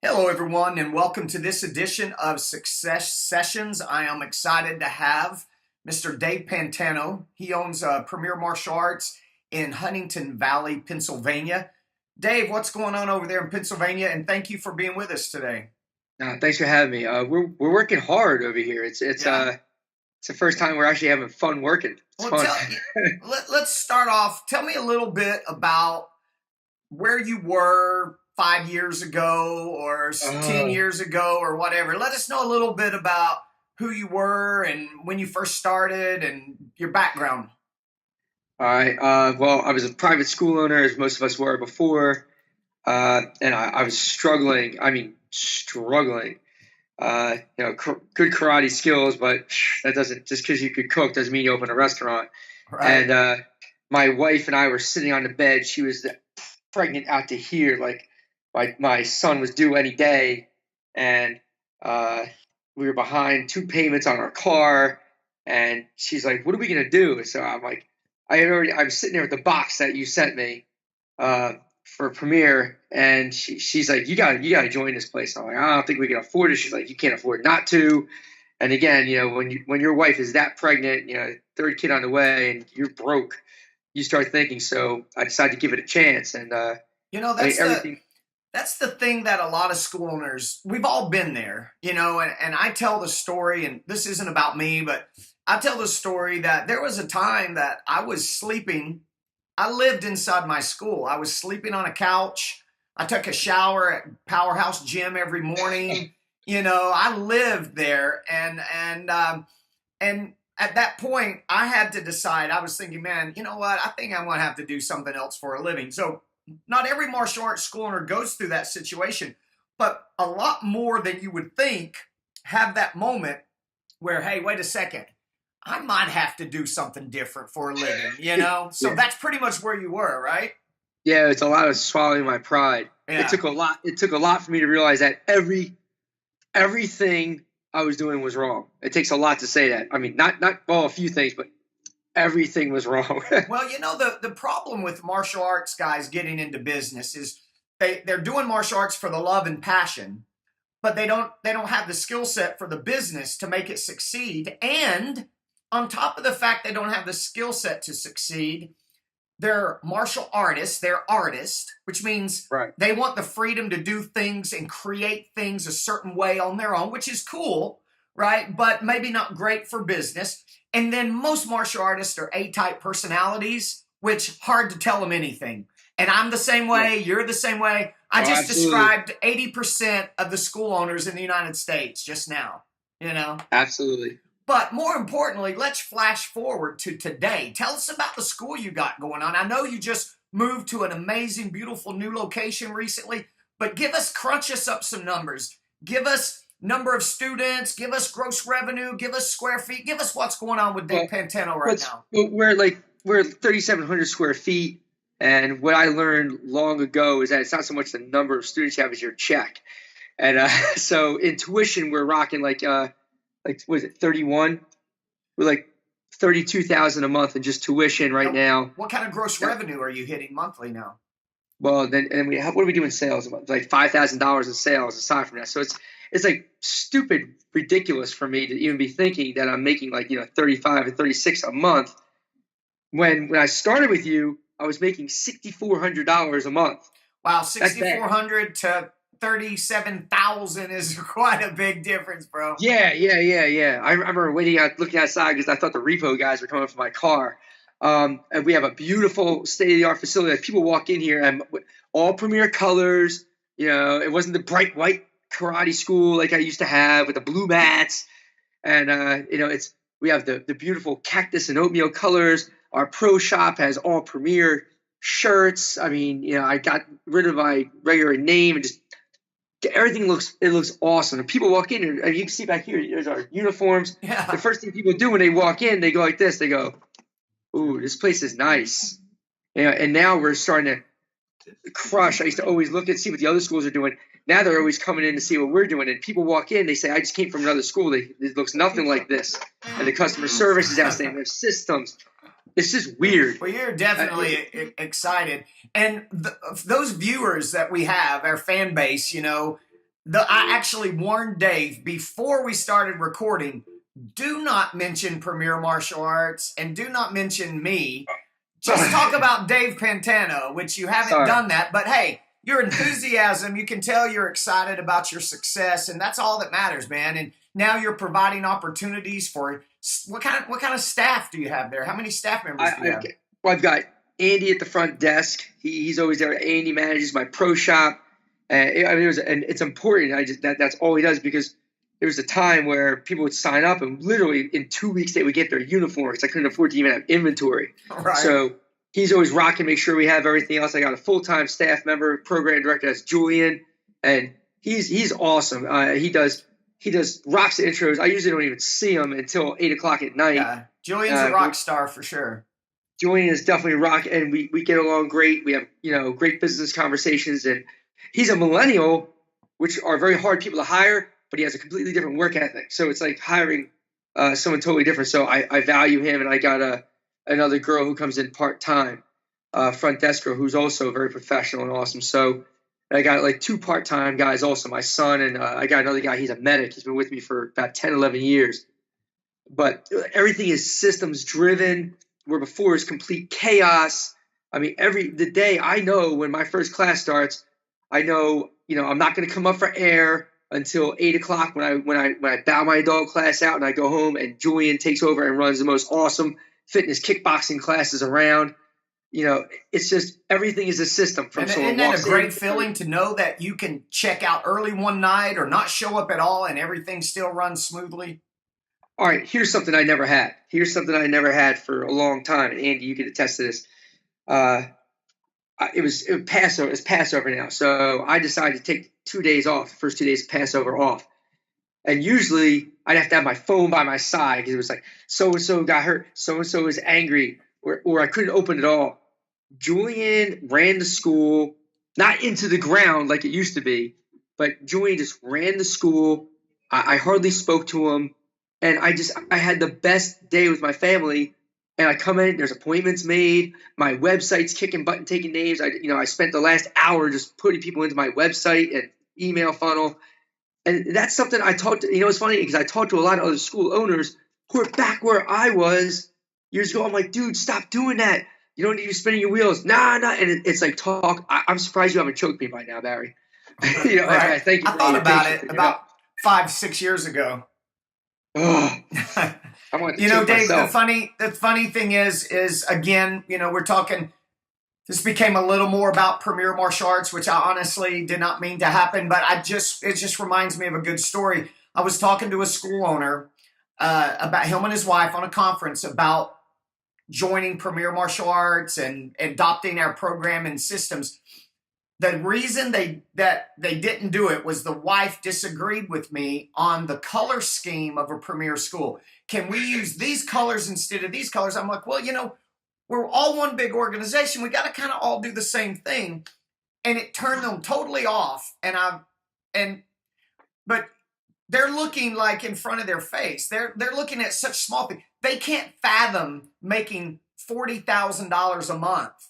Hello, everyone, and welcome to this edition of Success Sessions. I am excited to have Mr. Dave Pantano. He owns Premier Martial Arts in Huntington Valley, Pennsylvania. Dave, what's going on over there in Pennsylvania? And thank you for being with us today. Thanks for having me. We're working hard over here. Yeah. It's the first time we're actually having fun working. It's Well, fun. let's start off. Tell me a little bit about where you were 5 years ago or 10 uh, years ago or whatever. Let us know a little bit about who you were and when you first started and your background. all right. Well, I was a private school owner, as most of us were before, and I was struggling. I mean, struggling. Good karate skills, but that doesn't just because you could cook doesn't mean you open a restaurant. Right. And my wife and I were sitting on the bed. She was pregnant out to here. Like my son was due any day, and uh, we were behind two payments on our car. And she's like, "What are we gonna do?" So I'm like, I was sitting there with the box that you sent me uh, for Premiere, and she's like, "You gotta join this place." I'm like, "I don't think we can afford it." She's like, "You can't afford not to." And again, when your wife is that pregnant, third kid on the way, and you're broke, you start thinking. So I decided to give it a chance, and You know, I mean everything. that's the thing that a lot of school owners, we've all been there, and I tell the story, and this isn't about me, but I tell the story that there was a time that I was sleeping. I lived inside my school. I was sleeping on a couch. I took a shower at Powerhouse Gym every morning. I lived there, and at that point, I had to decide. I was thinking, man, you know what? I think I'm going to have to do something else for a living. So, not every martial arts school owner goes through that situation, but a lot more than you would think have that moment where, hey, wait a second, I might have to do something different for a living. So Yeah, that's pretty much where you were, right? yeah, it's a lot of swallowing my pride. It Yeah. took a lot. It took a lot for me to realize that everything I was doing was wrong. It takes a lot to say that. I mean, not well, a few things, but everything was wrong. Well, the problem with martial arts guys getting into business is they're doing martial arts for the love and passion, but they don't have the skill set for the business to make it succeed. And on top of the fact they don't have the skill set to succeed, they're martial artists, they're artists, which means Right. they want the freedom to do things and create things a certain way on their own, which is cool, right? But maybe not great for business. And then most martial artists are A-type personalities, which hard to tell them anything. And I'm the same Yeah. way, you're the same way. I Oh, just absolutely, described 80% of the school owners in the United States just now, you know? absolutely. But more importantly, let's flash forward to today. Tell us about the school you got going on. I know you just moved to an amazing, beautiful new location recently, but crunch us up some numbers. Give us number of students, give us gross revenue, give us square feet, give us what's going on with Dave Well, Pantano right what's now. we're 3,700 square feet, and what I learned long ago is that it's not so much the number of students you have as your check. And so in tuition, we're rocking like was it 31? We're like 32,000 a month in just tuition right Now, now. what kind of gross revenue are you hitting monthly now? Well, then and we have what do we do in sales? Like $5,000 in sales aside from that. So it's like stupid, ridiculous for me to even be thinking that I'm making like 35 and 36 a month. When I started with you, I was making $6,400 a month. Wow, That's bad. 6,400 to 37,000 is quite a big difference, bro. Yeah, yeah, yeah, yeah. I remember waiting out, looking outside because I thought the repo guys were coming for my car. And we have a beautiful state-of-the-art facility. Like, people walk in here and all premier colors. It wasn't the bright white karate school like I used to have with the blue mats. And it's we have the beautiful cactus and oatmeal colors. Our pro shop has all premier shirts. I mean, I got rid of my regular name and just everything looks awesome. And people walk in, and you can see back here, there's our uniforms. The Yeah. first thing people do when they walk in, they go like this. They go, "Ooh, this place is nice." And now we're starting to crush. I used to always look and see what the other schools are doing. Now they're always coming in to see what we're doing. And people walk in, they say, "I just came from another school. It looks nothing like this." And the customer service is outstanding. Their systems. It's just weird. Well, you're definitely excited. And those viewers that we have, our fan base, I actually warned Dave before we started recording, do not mention Premier Martial Arts and do not mention me. Just talk about Dave Pantano, which you haven't Sorry. done that. But hey, your enthusiasm, you can tell you're excited about your success, and that's all that matters, man. And now you're providing opportunities for what kind of staff do you have there? How many staff members do you have? I've got Andy at the front desk. He's always there. Andy manages my pro shop. I mean, and it's important. That's all he does, because there was a time where people would sign up and literally in 2 weeks they would get their uniform because I couldn't afford to even have inventory. Right. So he's always rocking, make sure we have everything else. I got a full-time staff member, program director, that's Julian, and he's awesome. He does rocks the intros. I usually don't even see him until 8 o'clock at night. Yeah, Julian's a rock star for sure. Julian is definitely rock, and we get along great. We have great business conversations, and he's a millennial, which are very hard people to hire, but he has a completely different work ethic. So it's like hiring someone totally different. So I value him, and I got another girl who comes in part-time, front desk girl, who's also very professional and awesome. So I got like two part-time guys also, my son, and I got another guy. He's a medic. He's been with me for about 10, 11 years. But everything is systems driven, where before is complete chaos. I mean, the day I know when my first class starts, I know, I'm not going to come up for air until 8 o'clock when I bow my adult class out and I go home, and Julian takes over and runs the most awesome fitness kickboxing classes around. It's just everything is a system. And isn't that a great feeling to know that you can check out early one night or not show up at all and everything still runs smoothly? All right, here's something I never had. Here's something I never had for a long time, and Andy, you can attest to this. It was Passover. It's Passover now, so I decided to take 2 days off. The first 2 days of Passover off, and usually I'd have to have my phone by my side because it was like so and so got hurt, so and so is angry, or I couldn't open it all. Julian ran the school, not into the ground like it used to be, but Julian just ran the school. I hardly spoke to him, and I had the best day with my family. And I come in, there's appointments made, my website's kicking butt and taking names. I spent the last hour just putting people into my website and email funnel. And that's something I talked to, it's funny because I talked to a lot of other school owners who are back where I was years ago. I'm like, dude, stop doing that. You don't need to be spinning your wheels. Nah. And it's like talk. I'm surprised you haven't choked me by now, Barry. Right. Thank you. I thought about it about 5-6 years ago. Oh, I want to Dave, myself. the funny thing is again, we're talking, this became a little more about Premier Martial Arts, which I honestly did not mean to happen, but it just reminds me of a good story. I was talking to a school owner about him and his wife on a conference about joining Premier Martial Arts and adopting our program and systems. The reason they didn't do it was the wife disagreed with me on the color scheme of a premier school. Can we use these colors instead of these colors? I'm like, well, we're all one big organization. We got to kind of all do the same thing. And it turned them totally off. But they're looking like in front of their face. They're looking at such small things. They can't fathom making $40,000 a month.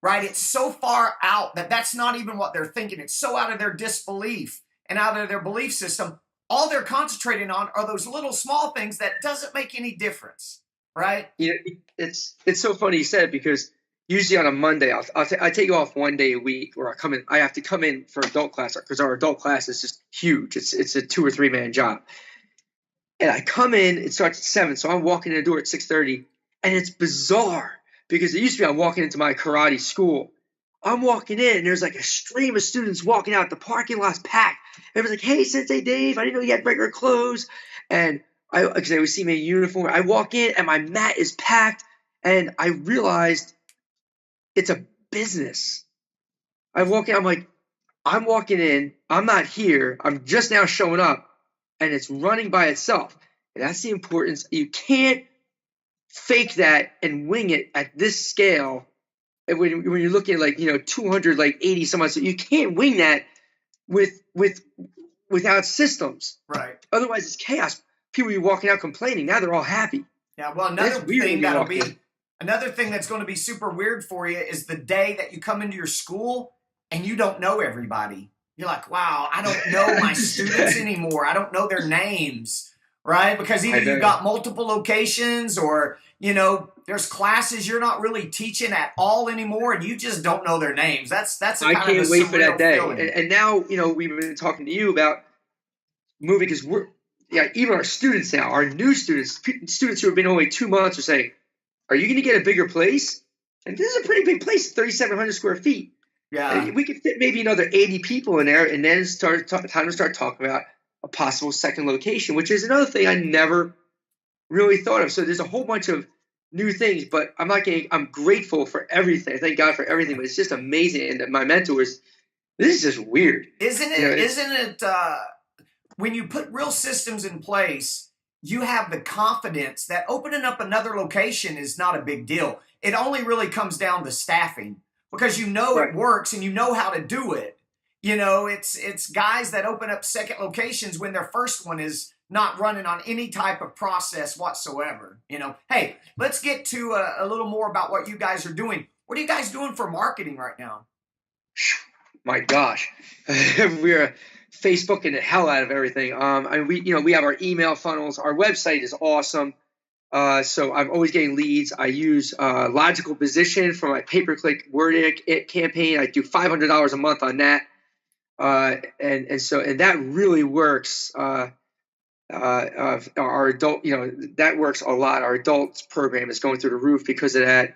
Right? It's so far out that that's not even what they're thinking. It's so out of their disbelief and out of their belief system. All they're concentrating on are those little small things that doesn't make any difference. Right? It's so funny you said it, because usually on a Monday, I take off one day a week where I come in. I have to come in for adult class because our adult class is just huge. It's a 2 or 3 man job. And I come in, it starts at 7, so I'm walking in the door at 6:30, and it's bizarre. Because it used to be I'm walking into my karate school. I'm walking in, and there's like a stream of students walking out. The parking lot's packed. Everyone's like, hey, Sensei Dave, I didn't know you had regular clothes. And because they would see me in uniform. I walk in, and my mat is packed, and I realized it's a business. I walk in, I'm like, I'm walking in, I'm not here, I'm just now showing up, and it's running by itself. And that's the importance. You can't fake that and wing it at this scale. And when you're looking at 280 some odd, so you can't wing that without systems. Right. Otherwise, it's chaos. People be walking out complaining. Now they're all happy. Yeah. Well, another thing that's going to be super weird for you is the day that you come into your school and you don't know everybody. You're like, wow, I don't know my students anymore. I don't know their names, right? Because either I you've know. got multiple locations or, there's classes you're not really teaching at all anymore and you just don't know their names. That's a I kind of a can't wait for that surreal day. feeling. And now, we've been talking to you about moving because yeah, even our students now, our new students, students who have been only 2 months are saying, are you going to get a bigger place? And this is a pretty big place, 3,700 square feet. Yeah. And we could fit maybe another 80 people in there, and then time to start talking about a possible second location, which is another thing I never really thought of. So there's a whole bunch of new things, but I'm not getting. I'm grateful for everything. Thank God for everything, but it's just amazing. And my mentors, this is just weird. Isn't You know, it, isn't it, when you put real systems in place, you have the confidence that opening up another location is not a big deal. It only really comes down to staffing because you know right. it works and you know how to do it. It's guys that open up second locations when their first one is not running on any type of process whatsoever. Hey, let's get to a little more about what you guys are doing. What are you guys doing for marketing right now? My gosh, we're Facebooking the hell out of everything. We have our email funnels. Our website is awesome. So I'm always getting leads. I use logical position for my pay-per-click word campaign. I do $500 a month on that, and that really works. Our adult, that works a lot. Our adults program is going through the roof because of that.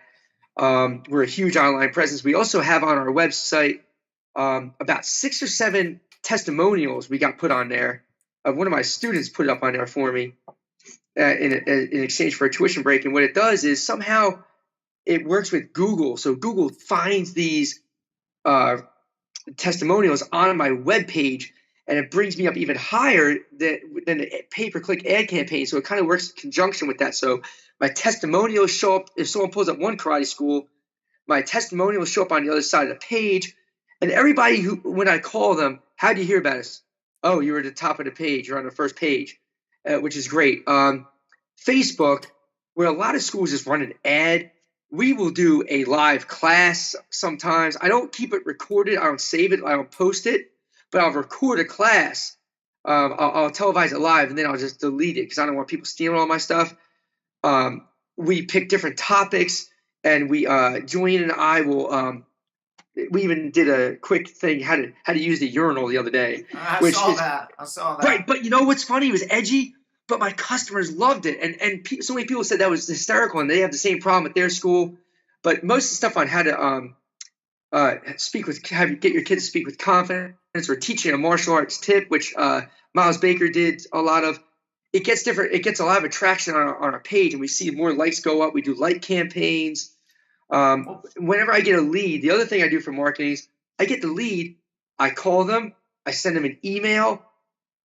We're a huge online presence. We also have on our website about 6 or 7 testimonials we got put on there. One of my students put it up on there for me in exchange for a tuition break. And what it does is somehow it works with Google. So Google finds these testimonials on my webpage, and it brings me up even higher than the pay-per-click ad campaign. So it kind of works in conjunction with that. So my testimonials show up if someone pulls up one karate school. My testimonials show up on the other side of the page, and everybody when I call them, how do you hear about us? Oh, you were at the top of the page. You're on the first page, which is great. Facebook, where a lot of schools just run an ad, we will do a live class sometimes. I don't keep it recorded. I don't save it. I don't post it, but I'll record a class. I'll televise it live, and then I'll just delete it because I don't want people stealing all my stuff. We pick different topics, and Julian and I will. We even did a quick thing how to use the urinal the other day, I which saw is that. I saw that. right. But you know what's funny? It was edgy, but my customers loved it, and so many people said that was hysterical, and they have the same problem at their school. But most of the stuff on how to get your kids to speak with confidence, or teaching a martial arts tip, which Miles Baker did a lot of. It gets different. It gets a lot of attraction on our page, and we see more likes go up. We do like campaigns. Whenever I get a lead, the other thing I do for marketing is I get the lead, I call them, I send them an email,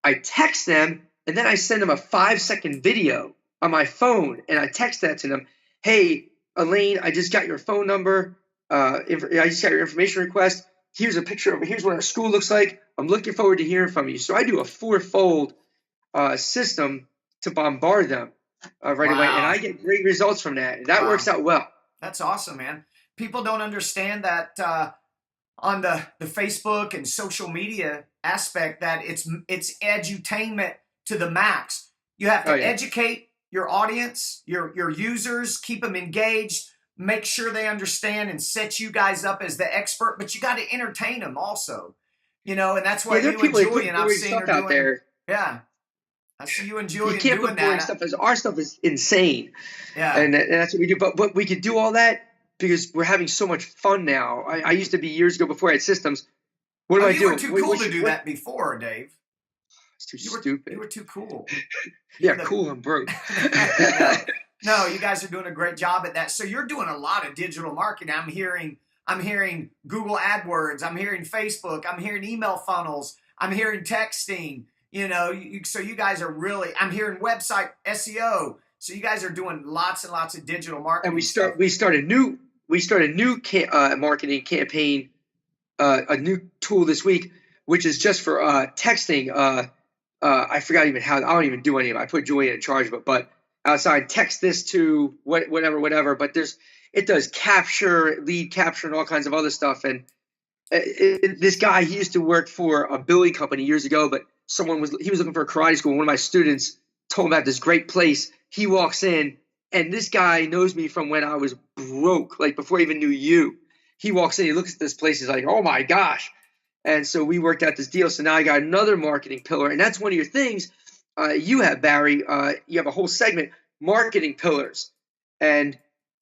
I text them, and then I send them a 5-second video on my phone, and I text that to them. Hey, Elaine, I just got your phone number. I just got your information request. Here's a picture here's what our school looks like. I'm looking forward to hearing from you. So I do a 4-fold system to bombard them right away, and Wow. I get great results from that. That works out well. That's awesome, man. People don't understand that on the Facebook and social media aspect that it's edutainment to the max. You have to educate your audience, your users, keep them engaged, make sure they understand and set you guys up as the expert, but you got to entertain them also. And that's what there you are people and that put Julian I've boring seen stuff are out doing. there. Yeah. I see you and You Julian can't doing put boring that. stuff. Our stuff is insane, Yeah. and that's what we do. But we could do all that because we're having so much fun now. I used to be years ago before I had systems. What am I You doing? were too cool to do that before, Dave. It's too You stupid. were too cool. Yeah, cool and broke. No, you guys are doing a great job at that. So you're doing a lot of digital marketing. I'm hearing Google AdWords. I'm hearing Facebook. I'm hearing email funnels. I'm hearing texting. So you guys are really. I'm hearing website SEO. So you guys are doing lots and lots of digital marketing. And we start a new marketing campaign, a new tool this week, which is just for texting. I forgot even how. I don't even do any of it. I put Julian in charge of it, but outside text this to whatever. But it does lead capture, and all kinds of other stuff, and This guy, he used to work for a building company years ago, but he was looking for a karate school. One of my students told him about this great place. He walks in, and this guy knows me from when I was broke, like before I even knew you. He walks in, he looks at this place, he's like, oh my gosh. And so we worked out this deal. So now I got another marketing pillar, and that's one of your things you have, Barry. You have a whole segment, marketing pillars. And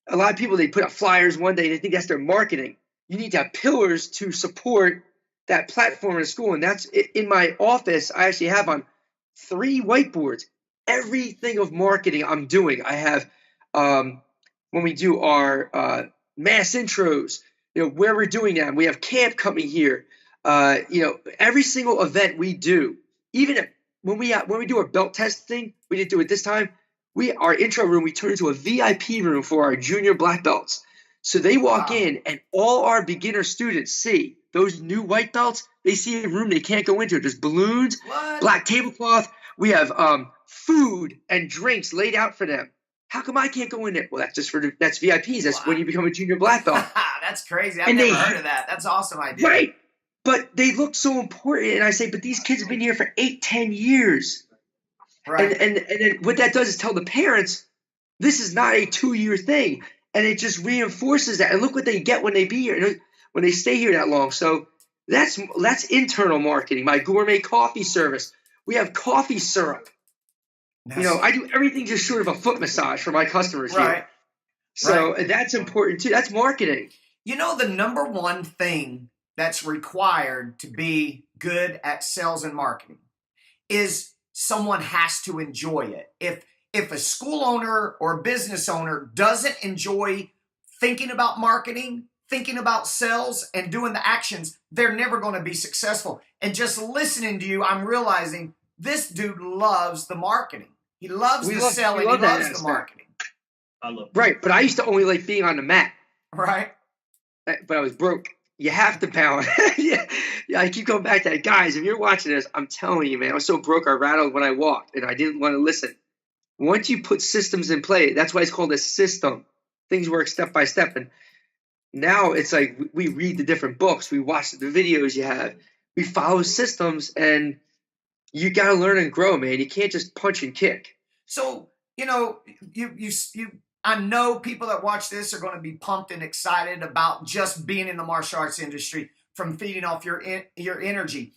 a lot of people, they put out flyers one day, they think that's their marketing. You need to have pillars to support that platform in school. And that's in my office. I actually have on 3 whiteboards everything of marketing I'm doing. I have when we do our mass intros, where we're doing that. We have camp coming here. Every single event we do, even when we do our belt test thing, we didn't do it this time. Our intro room, we turn into a VIP room for our junior black belts. So they walk in, and all our beginner students see those new white belts. They see a room they can't go into. There's balloons, black tablecloth. We have food and drinks laid out for them. How come I can't go in there? Well, that's that's VIPs. That's when you become a junior black belt. That's crazy. I've never heard of that. That's awesome idea. Right. But they look so important. And I say, but these kids have been here for 8-10 years. Right. And then what that does is tell the parents, this is not a 2-year thing. And it just reinforces that. And look what they get when they be here, when they stay here that long. So that's internal marketing. My gourmet coffee service. We have coffee syrup. I do everything just short of a foot massage for my customers here. So that's important too. That's marketing. The number one thing that's required to be good at sales and marketing is someone has to enjoy it. If a school owner or a business owner doesn't enjoy thinking about marketing, thinking about sales, and doing the actions, they're never going to be successful. And just listening to you, I'm realizing this dude loves the marketing. He loves the selling. He loves the marketing. I love it. Right, but I used to only like being on the mat. Right. But I was broke. You have to pound. Yeah, I keep going back to that. Guys, if you're watching this, I'm telling you, man, I was so broke I rattled when I walked, and I didn't want to listen. Once you put systems in play, that's why it's called a system. Things work step by step. And now it's like we read the different books. We watch the videos you have. We follow systems, and you got to learn and grow, man. You can't just punch and kick. So, I know people that watch this are going to be pumped and excited about just being in the martial arts industry from feeding off your energy.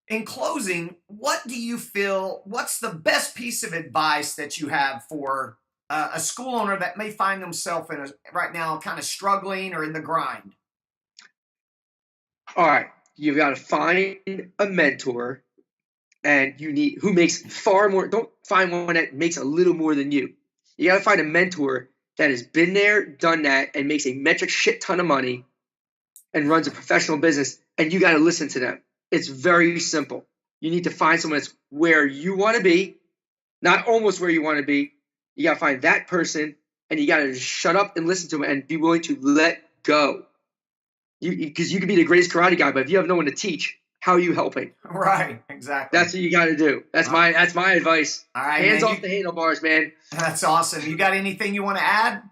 In closing, what do you feel, what's the best piece of advice that you have for a school owner that may find themselves right now kind of struggling or in the grind? All right. You've got to find a mentor, and who makes far more. Don't find one that makes a little more than you. You got to find a mentor that has been there, done that, and makes a metric shit ton of money and runs a professional business, and you got to listen to them. It's very simple. You need to find someone that's where you want to be, not almost where you want to be. You got to find that person, and you got to just shut up and listen to them and be willing to let go. Because you can be the greatest karate guy, but if you have no one to teach, how are you helping? Right, exactly. That's what you got to do. That's my advice. All right, hands off the handlebars, man. That's awesome. You got anything you want to add?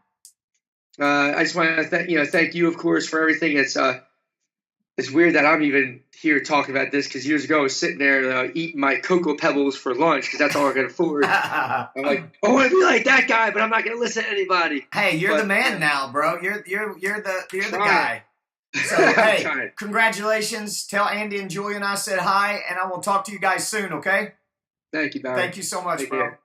I just want to thank you, of course, for everything. It's weird that I'm even here talking about this because years ago I was sitting there eating my Cocoa Pebbles for lunch because that's all I could afford. I'm like, I want to be like that guy, but I'm not going to listen to anybody. Hey, you're the man now, bro. You're the guy. So, hey, congratulations. Tell Andy and Julian I said hi, and I will talk to you guys soon, okay? Thank you, Barry. Thank you so much, bro. Care.